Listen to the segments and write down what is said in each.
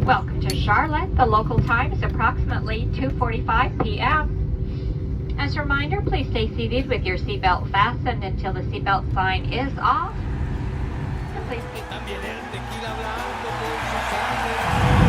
Welcome to Charlotte. The local time is approximately 2:45 p.m. As a reminder, please stay seated with your seatbelt fastened until the seatbelt sign is off. And please keep También el tequila blanco con su sangre.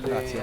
Grazie.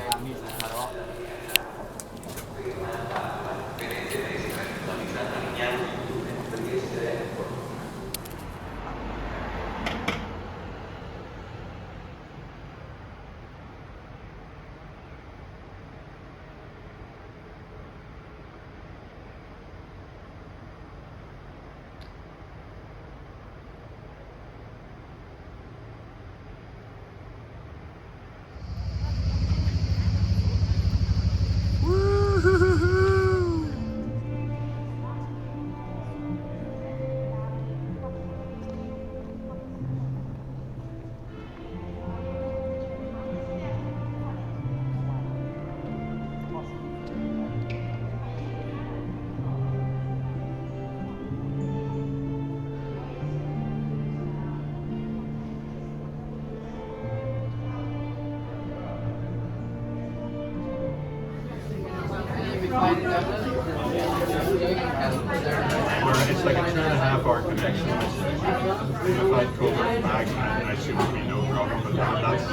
It's like a 2.5 hour connection. If I cover it back, I assume there'd be no problem. But that's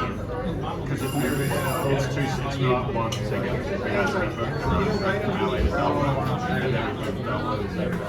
because it's not one ticket. We had to be booked from LA to Dublin, and then we booked Dublin.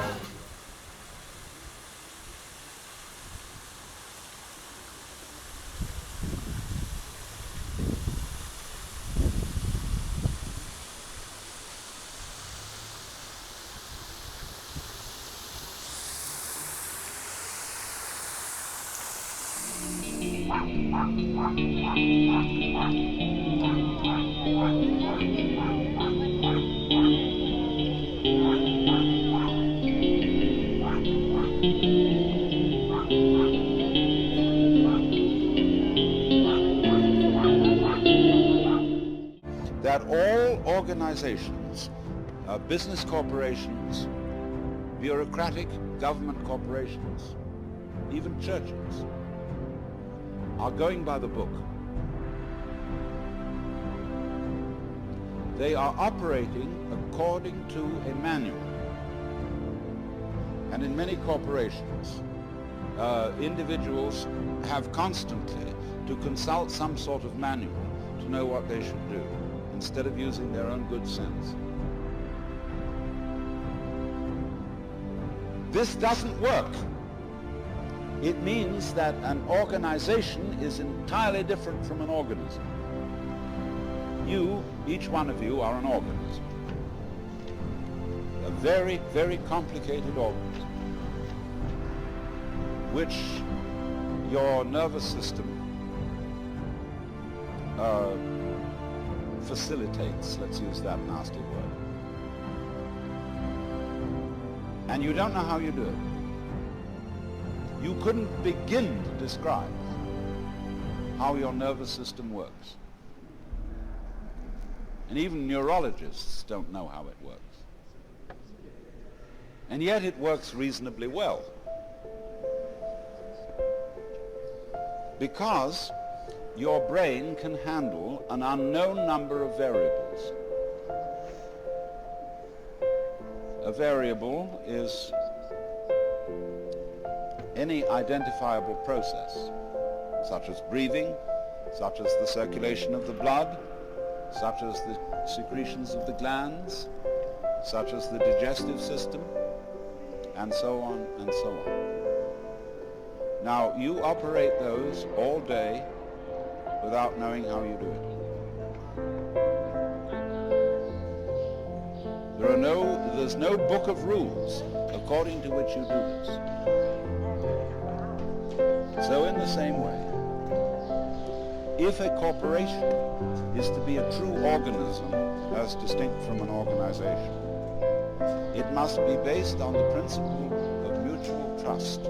That all organizations, business corporations, bureaucratic government corporations, even churches, are going by the book. They are operating according to a manual. And in many corporations, individuals have constantly to consult some sort of manual to know what they should do, instead of using their own good sense. This doesn't work. It means that an organization is entirely different from an organism. You, each one of you, are an organism. A very, very complicated organism, which your nervous system facilitates, let's use that nasty word. And you don't know how you do it. You couldn't begin to describe how your nervous system works. And even neurologists don't know how it works. And yet it works reasonably well. Because your brain can handle an unknown number of variables. A variable is any identifiable process, such as breathing, such as the circulation of the blood, such as the secretions of the glands, such as the digestive system, and so on and so on. Now, you operate those all day without knowing how you do it. There's no book of rules according to which you do this. So in the same way, if a corporation is to be a true organism as distinct from an organization, it must be based on the principle of mutual trust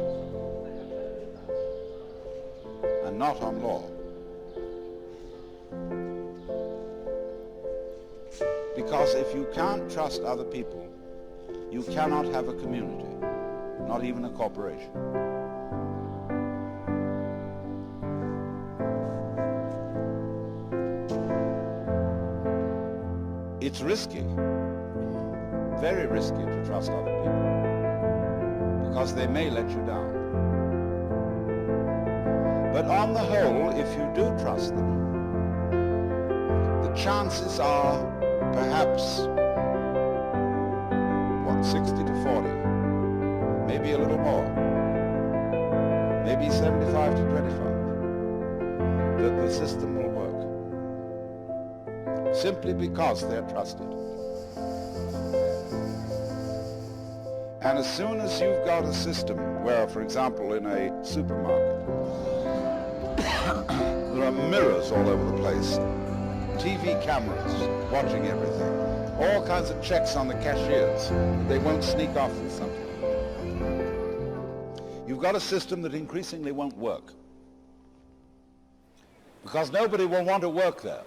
and not on law. Because if you can't trust other people, you cannot have a community, not even a corporation. It's risky, very risky to trust other people, because they may let you down. But on the whole, if you do trust them, the chances are perhaps, 60 to 40, maybe a little more, maybe 75 to 25, that the system will work, simply because they're trusted. And as soon as you've got a system where, for example, in a supermarket, there are mirrors all over the place, TV cameras watching everything, all kinds of checks on the cashiers, they won't sneak off with something. You've got a system that increasingly won't work, because nobody will want to work there.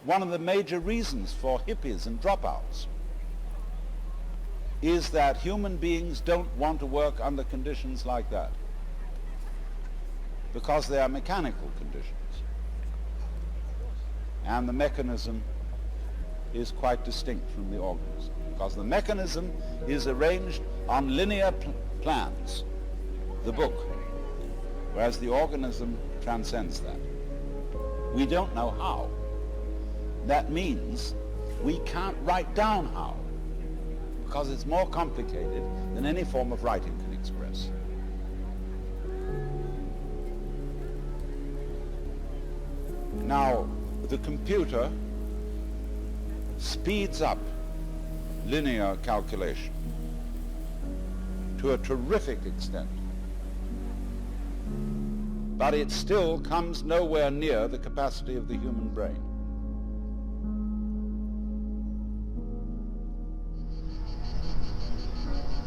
One of the major reasons for hippies and dropouts is that human beings don't want to work under conditions like that, because they are mechanical conditions. And the mechanism is quite distinct from the organism, because the mechanism is arranged on linear plans, the book, whereas the organism transcends that. We don't know how. That means we can't write down how, because it's more complicated than any form of writing can express. Now, the computer speeds up linear calculation to a terrific extent, but it still comes nowhere near the capacity of the human brain.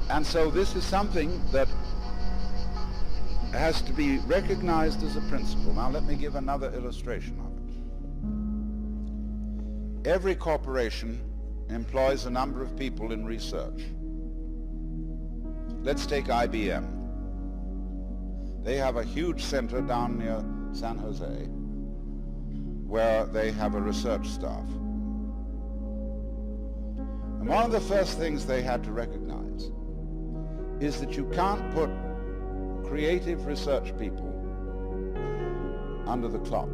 And so this is something that has to be recognized as a principle. Now let me give another illustration of it. Every corporation employs a number of people in research. Let's take IBM. They have a huge center down near San Jose where they have a research staff. And one of the first things they had to recognize is that you can't put creative research people under the clock.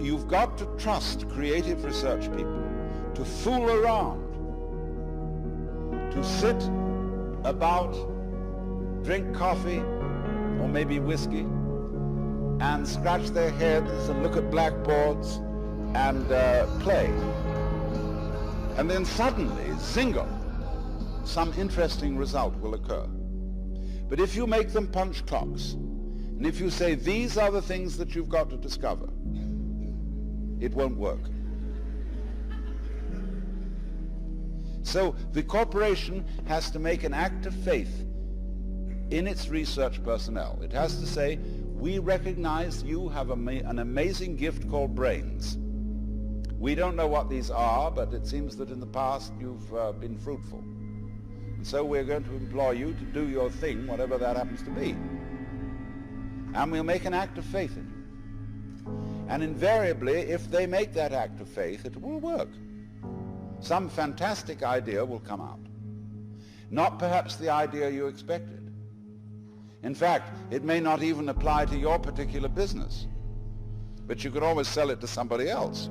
You've got to trust creative research people to fool around, to sit about, drink coffee or maybe whiskey, and scratch their heads and look at blackboards and play. And then suddenly, zingo, some interesting result will occur. But if you make them punch clocks, and if you say these are the things that you've got to discover, it won't work. So the corporation has to make an act of faith in its research personnel. It has to say, we recognize you have an amazing gift called brains. We don't know what these are, but it seems that in the past you've been fruitful. And so we're going to employ you to do your thing, whatever that happens to be. And we'll make an act of faith in you. And invariably, if they make that act of faith, it will work. Some fantastic idea will come out. Not perhaps the idea you expected. In fact, it may not even apply to your particular business, but you could always sell it to somebody else.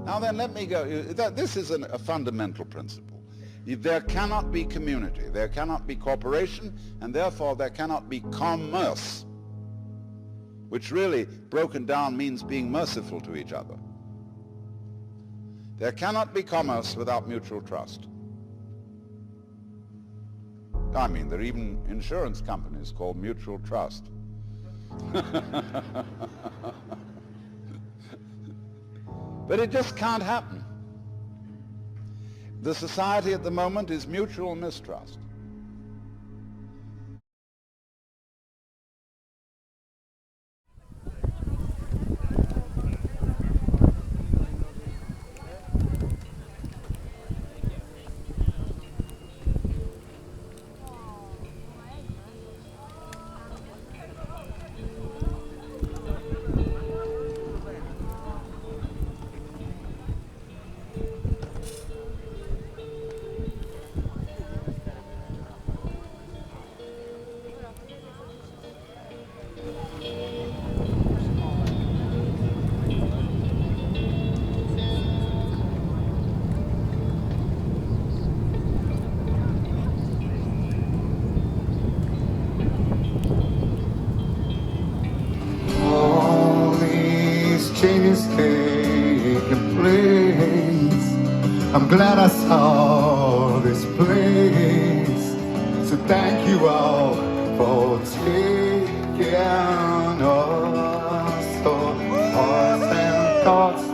Now then, let me go. This is a fundamental principle. There cannot be community, there cannot be cooperation, and therefore there cannot be commerce, which really, broken down, means being merciful to each other. There cannot be commerce without mutual trust. I mean, there are even insurance companies called mutual trust. But it just can't happen. The society at the moment is mutual mistrust. glad I saw this place. So thank you all for taking us. So hearts and thoughts